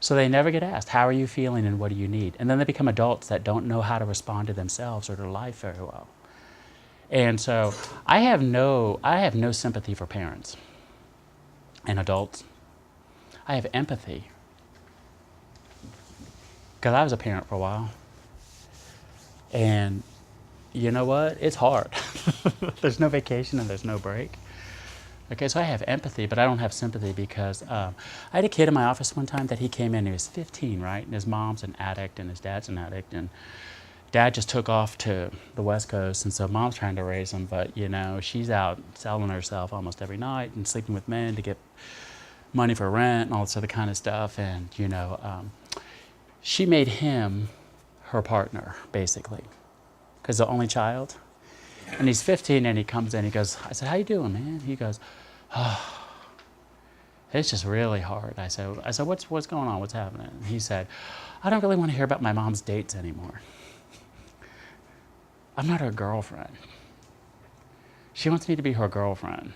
So they never get asked, how are you feeling and what do you need? And then they become adults that don't know how to respond to themselves or their life very well. And so I have no sympathy for parents and adults. I have empathy because I was a parent for a while. And you know what? It's hard. There's no vacation and there's no break. Okay, so I have empathy, but I don't have sympathy because I had a kid in my office one time that he came in, he was 15, right? And his mom's an addict and his dad's an addict. And dad just took off to the West Coast, and so mom's trying to raise him, but you know, she's out selling herself almost every night and sleeping with men to get money for rent and all this other kind of stuff. And you know, she made him her partner, basically, because the only child. And he's 15 and he comes in, he goes, I said, how you doing, man? He goes, oh, it's just really hard. I said, what's going on? What's happening? And he said, I don't really want to hear about my mom's dates anymore. I'm not her girlfriend. She wants me to be her girlfriend.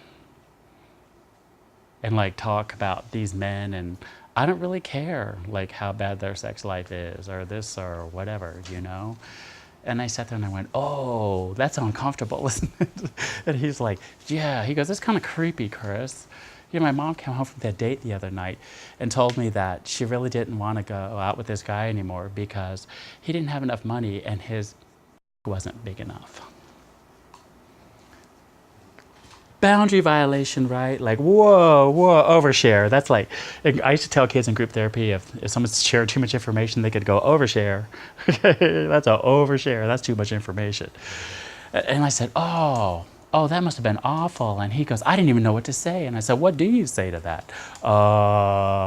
And like talk about these men, and I don't really care like how bad their sex life is or this or whatever, you know? And I sat there and I went, oh, that's uncomfortable, isn't it? And he's like, yeah. He goes, it's kind of creepy, Chris. You know, my mom came home from that date the other night and told me that she really didn't want to go out with this guy anymore because he didn't have enough money and his wasn't big enough. Boundary violation, right? Like, whoa, overshare. That's like, I used to tell kids in group therapy if someone shared too much information, they could go overshare. That's an overshare. That's too much information. And I said, oh, that must have been awful. And he goes, I didn't even know what to say. And I said, what do you say to that?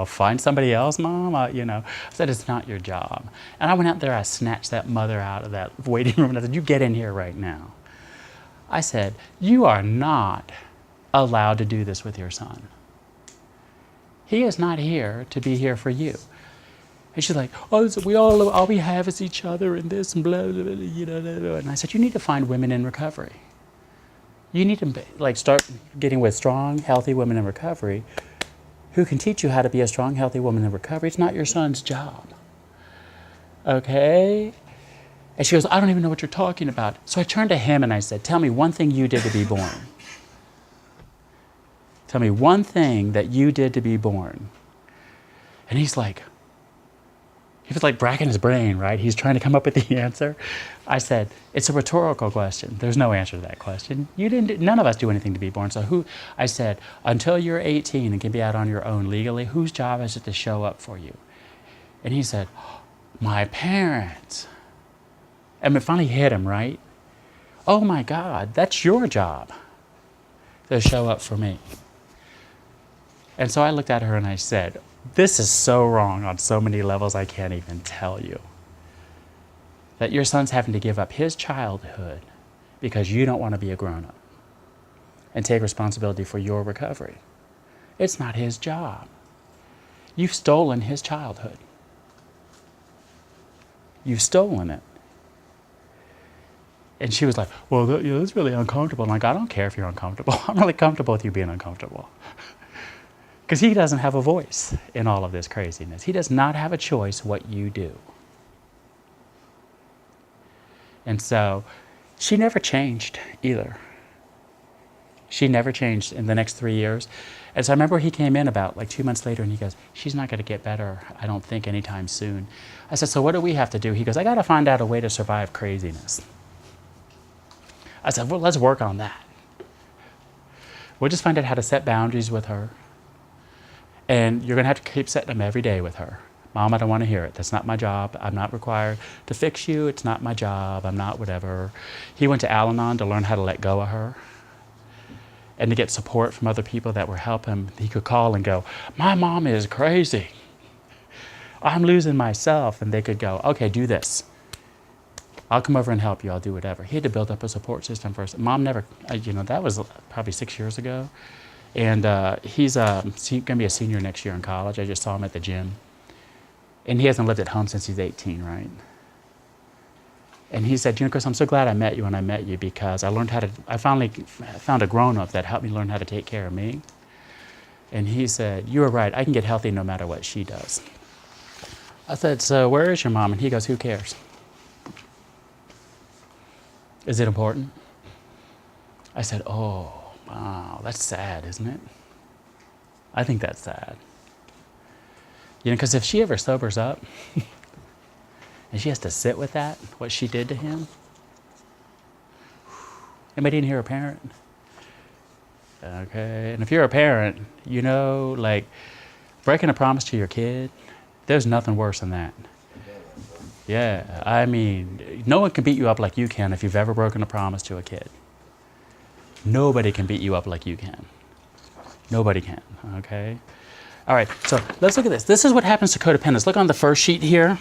Find somebody else, Mom. You know, I said, it's not your job. And I went out there, I snatched that mother out of that waiting room and I said, you get in here right now. I said, you are not allowed to do this with your son. He is not here to be here for you. And she's like, oh, so all we have is each other and this and blah, blah, blah, you know. And I said, you need to find women in recovery. You need to like start getting with strong, healthy women in recovery who can teach you how to be a strong, healthy woman in recovery. It's not your son's job. Okay? And she goes, I don't even know what you're talking about. So I turned to him and I said, tell me one thing you did to be born. Tell me one thing that you did to be born. And he was like racking his brain, right? He's trying to come up with the answer. I said, it's a rhetorical question. There's no answer to that question. None of us do anything to be born. So I said, until you're 18 and can be out on your own legally, whose job is it to show up for you? And he said, my parents. And it finally hit him, right? Oh my God, that's your job to show up for me. And so I looked at her and I said, this is so wrong on so many levels I can't even tell you. That your son's having to give up his childhood because you don't want to be a grown-up and take responsibility for your recovery. It's not his job. You've stolen his childhood. You've stolen it. And she was like, well, that's really uncomfortable. I'm like, I don't care if you're uncomfortable. I'm really comfortable with you being uncomfortable. Because he doesn't have a voice in all of this craziness. He does not have a choice what you do. And so she never changed either. She never changed in the next 3 years. And so I remember he came in about like 2 months later and he goes, she's not going to get better, I don't think, anytime soon. I said, so what do we have to do? He goes, I got to find out a way to survive craziness. I said, well, let's work on that. We'll just find out how to set boundaries with her. And you're going to have to keep setting them every day with her. Mom, I don't want to hear it. That's not my job. I'm not required to fix you. It's not my job. I'm not whatever. He went to Al-Anon to learn how to let go of her and to get support from other people that would help him. He could call and go, my mom is crazy. I'm losing myself. And they could go, okay, do this. I'll come over and help you. I'll do whatever. He had to build up a support system first. Mom never, that was probably 6 years ago. And he's going to be a senior next year in college. I just saw him at the gym. And he hasn't lived at home since he's 18, right? And he said, Chris, I'm so glad I met you when I met you because I finally found a grown-up that helped me learn how to take care of me. And he said, you were right. I can get healthy no matter what she does. I said, so where is your mom? And he goes, who cares? Is it important? I said, oh, wow, that's sad, isn't it? I think that's sad. You know, because if she ever sobers up and she has to sit with that, what she did to him, anybody in here a parent? Okay, and if you're a parent, you know, like breaking a promise to your kid, there's nothing worse than that. Yeah, I mean, no one can beat you up like you can if you've ever broken a promise to a kid. Nobody can beat you up like you can. Nobody can, okay? All right, so let's look at this. This is what happens to codependents. Look on the first sheet here.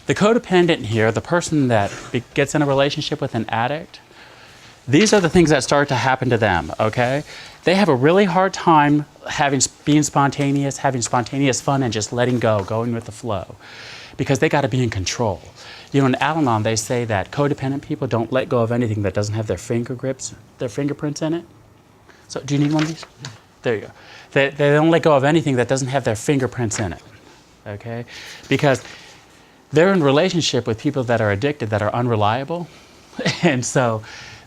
The codependent here, the person that gets in a relationship with an addict, these are the things that start to happen to them, okay? They have a really hard time being spontaneous, having spontaneous fun and just letting go, going with the flow, because they gotta be in control. You know, in Al-Anon, they say that codependent people don't let go of anything that doesn't have their fingerprints in it. So do you need one of these? There you go. They don't let go of anything that doesn't have their fingerprints in it, okay? Because they're in relationship with people that are addicted, that are unreliable, and so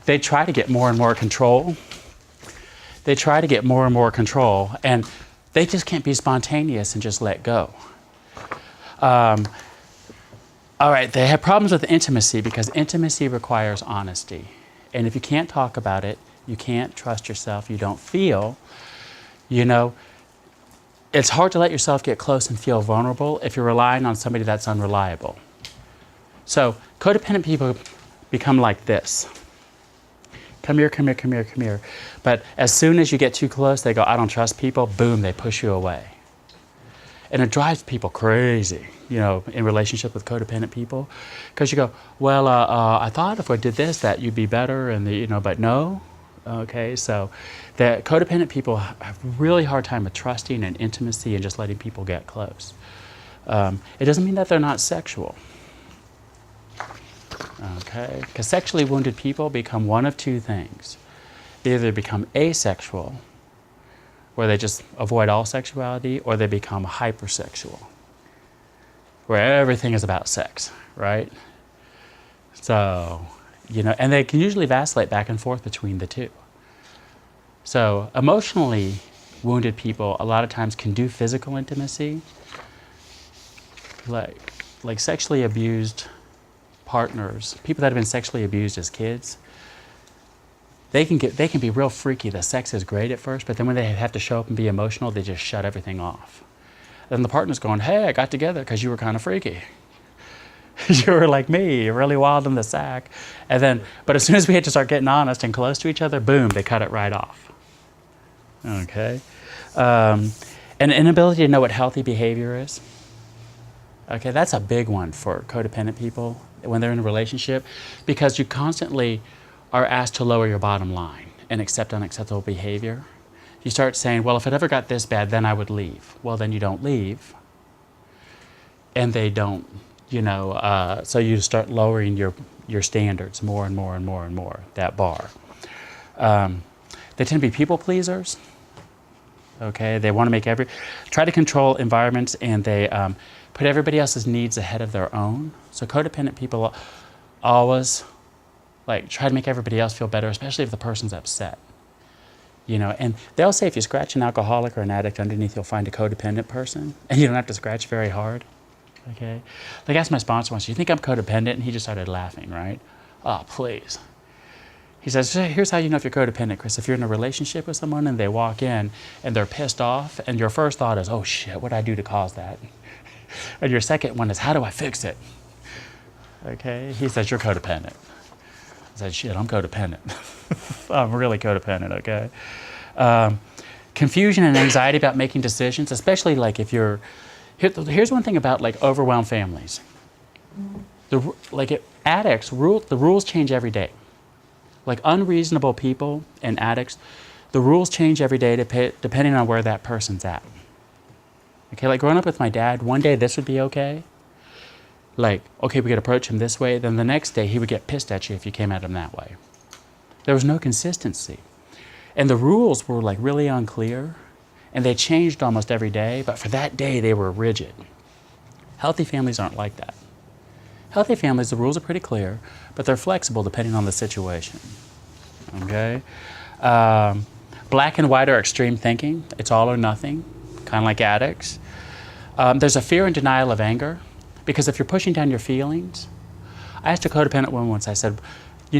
they try to get more and more control. They try to get more and more control, and they just can't be spontaneous and just let go. All right, they have problems with intimacy because intimacy requires honesty. And if you can't talk about it, you can't trust yourself, you don't feel, you know, it's hard to let yourself get close and feel vulnerable if you're relying on somebody that's unreliable. So codependent people become like this. Come here, come here, come here, come here. But as soon as you get too close, they go, I don't trust people, boom, they push you away. And it drives people crazy, you know, in relationship with codependent people. Because you go, well, I thought if I did this, that you'd be better, and you know, but no. Okay, so the codependent people have a really hard time with trusting and intimacy and just letting people get close. It doesn't mean that they're not sexual. Okay, because sexually wounded people become one of two things. They either become asexual, where they just avoid all sexuality, or they become hypersexual, where everything is about sex, right? So, you know, and they can usually vacillate back and forth between the two. So emotionally wounded people a lot of times can do physical intimacy, like sexually abused partners, people that have been sexually abused as kids, they can be real freaky. The sex is great at first, but then when they have to show up and be emotional, they just shut everything off. And the partner's going, hey, I got together because you were kind of freaky. You were like me, really wild in the sack. And then, but as soon as we had to start getting honest and close to each other, boom, they cut it right off. Okay. An inability to know what healthy behavior is. Okay, that's a big one for codependent people when they're in a relationship, because you constantly are asked to lower your bottom line and accept unacceptable behavior. You start saying, well, if it ever got this bad, then I would leave. Well, then you don't leave. And they don't, you know, so you start lowering your standards more and more and more and more, that bar. They tend to be people pleasers. Okay, they want to try to control environments, and they put everybody else's needs ahead of their own. So codependent people always like try to make everybody else feel better, especially if the person's upset. You know, and they'll say if you scratch an alcoholic or an addict underneath, you'll find a codependent person, and you don't have to scratch very hard. Okay, like I asked my sponsor once, "Do you think I'm codependent?" And he just started laughing. Right? Oh, please. He says, here's how you know if you're codependent, Chris. If you're in a relationship with someone and they walk in and they're pissed off, and your first thought is, oh shit, what did I do to cause that? And your second one is, how do I fix it? Okay, he says, you're codependent. I said, shit, I'm codependent. I'm really codependent, okay? Confusion and anxiety about making decisions, especially like if you're, here's one thing about like overwhelmed families. Addicts, the rules change every day. Like unreasonable people and addicts, the rules change every day depending on where that person's at. Okay, like growing up with my dad, one day this would be okay. Like, okay, we could approach him this way, then the next day he would get pissed at you if you came at him that way. There was no consistency. And the rules were like really unclear, and they changed almost every day, but for that day they were rigid. Healthy families aren't like that. Healthy families, the rules are pretty clear, but they're flexible depending on the situation. Okay? Black and white are extreme thinking. It's all or nothing, kind of like addicts. There's a fear and denial of anger, because if you're pushing down your feelings, I asked a codependent woman once, I said, she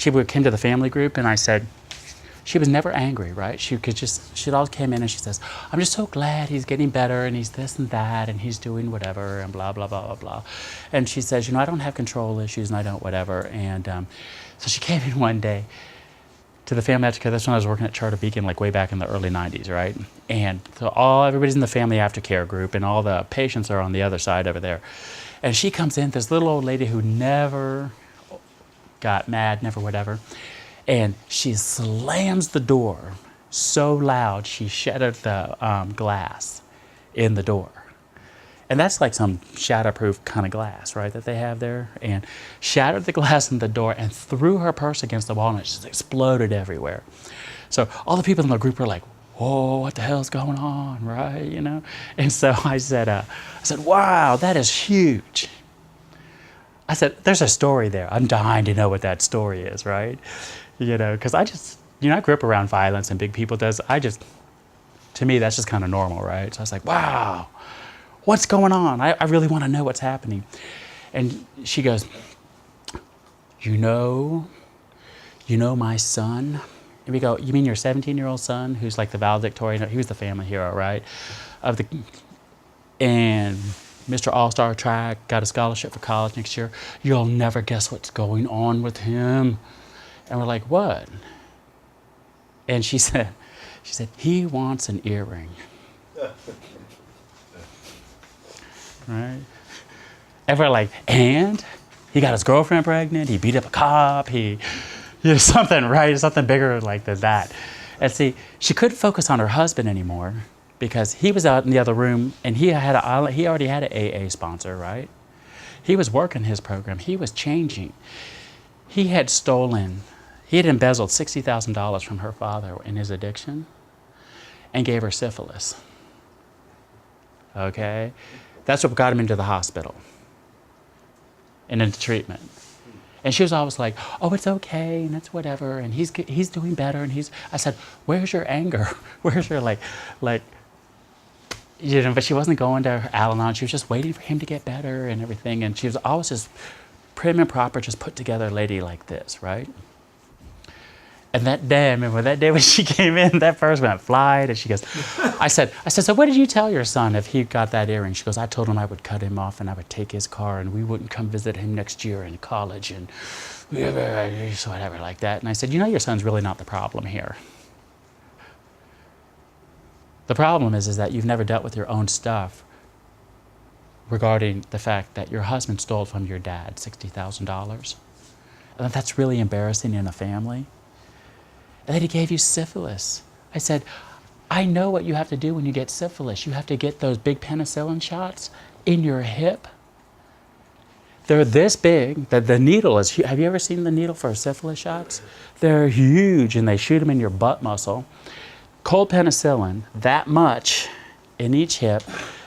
came to the family group, and I said, she was never angry, right? She always came in and she says, I'm just so glad he's getting better and he's this and that and he's doing whatever and blah, blah, blah, blah, blah. And she says, I don't have control issues and I don't whatever. And so she came in one day to the family aftercare. That's when I was working at Charter Beacon, like way back in the early 90s, right? And so everybody's in the family aftercare group and all the patients are on the other side over there. And she comes in, this little old lady who never got mad, never whatever. And she slams the door so loud she shattered the glass in the door. And that's like some shatterproof kind of glass, right, that they have there. And shattered the glass in the door and threw her purse against the wall and it just exploded everywhere. So all the people in the group were like, whoa, what the hell's going on, right, And so I said, wow, that is huge. I said, there's a story there. I'm dying to know what that story is, right? Because I grew up around violence and big people to me, that's just kind of normal, right? So I was like, wow, what's going on? I really want to know what's happening. And she goes, you know my son? And we go, you mean your 17-year-old son who's like the valedictorian? He was the family hero, right? And Mr. All-Star Track, got a scholarship for college next year. You'll never guess what's going on with him. And we're like, what? And she said, he wants an earring. Right? And we're like, and? He got his girlfriend pregnant, he beat up a cop, something, right? Something bigger like that. And see, she couldn't focus on her husband anymore because he was out in the other room and he already had an AA sponsor, right? He was working his program, he was changing. He had embezzled $60,000 from her father in his addiction and gave her syphilis. Okay? That's what got him into the hospital and into treatment. And she was always like, oh, it's okay, and it's whatever, and he's doing better, and I said, where's your anger? Where's your, but she wasn't going to Al-Anon. She was just waiting for him to get better and everything, and she was always just prim and proper, just put together lady like this, right? And that day, I remember that day when she came in, that purse went flying, and she goes, I said, so what did you tell your son if he got that earring? She goes, I told him I would cut him off and I would take his car and we wouldn't come visit him next year in college and whatever like that. And I said, your son's really not the problem here. The problem is that you've never dealt with your own stuff regarding the fact that your husband stole from your dad $60,000. And that's really embarrassing in a family. And then he gave you syphilis. I said, I know what you have to do when you get syphilis. You have to get those big penicillin shots in your hip. They're this big, that the needle is, have you ever seen the needle for syphilis shots? They're huge and they shoot them in your butt muscle. Cold penicillin, that much in each hip.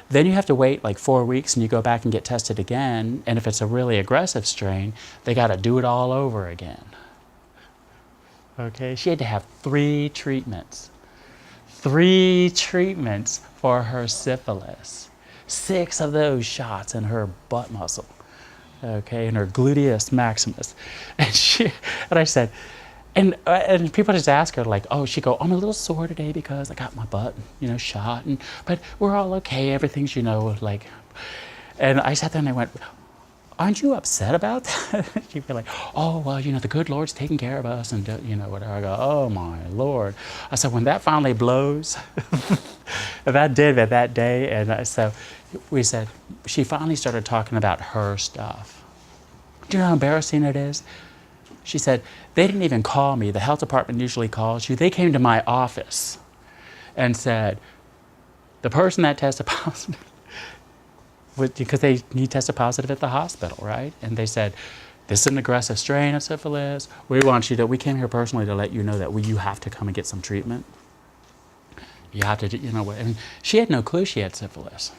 Then you have to wait like 4 weeks and you go back and get tested again. And if it's a really aggressive strain, they got to do it all over again. Okay, she had to have 3 treatments. 3 treatments for her syphilis. 6 of those shots in her butt muscle. Okay, in her gluteus maximus. And I said, and people just ask her like, oh, she go, I'm a little sore today because I got my butt, shot, but we're all okay. Everything's, like, and I sat there and I went, aren't you upset about that? She'd be like, oh, well, the good Lord's taking care of us and, whatever. I go, oh, my Lord. I said, when that finally blows, that did that day. And so we said, she finally started talking about her stuff. Do you know how embarrassing it is? She said, they didn't even call me. The health department usually calls you. They came to my office and said, the person that tested positive, because he tested positive at the hospital, right? And they said, this is an aggressive strain of syphilis. We came here personally to let you know that you have to come and get some treatment. You have to, and she had no clue she had syphilis.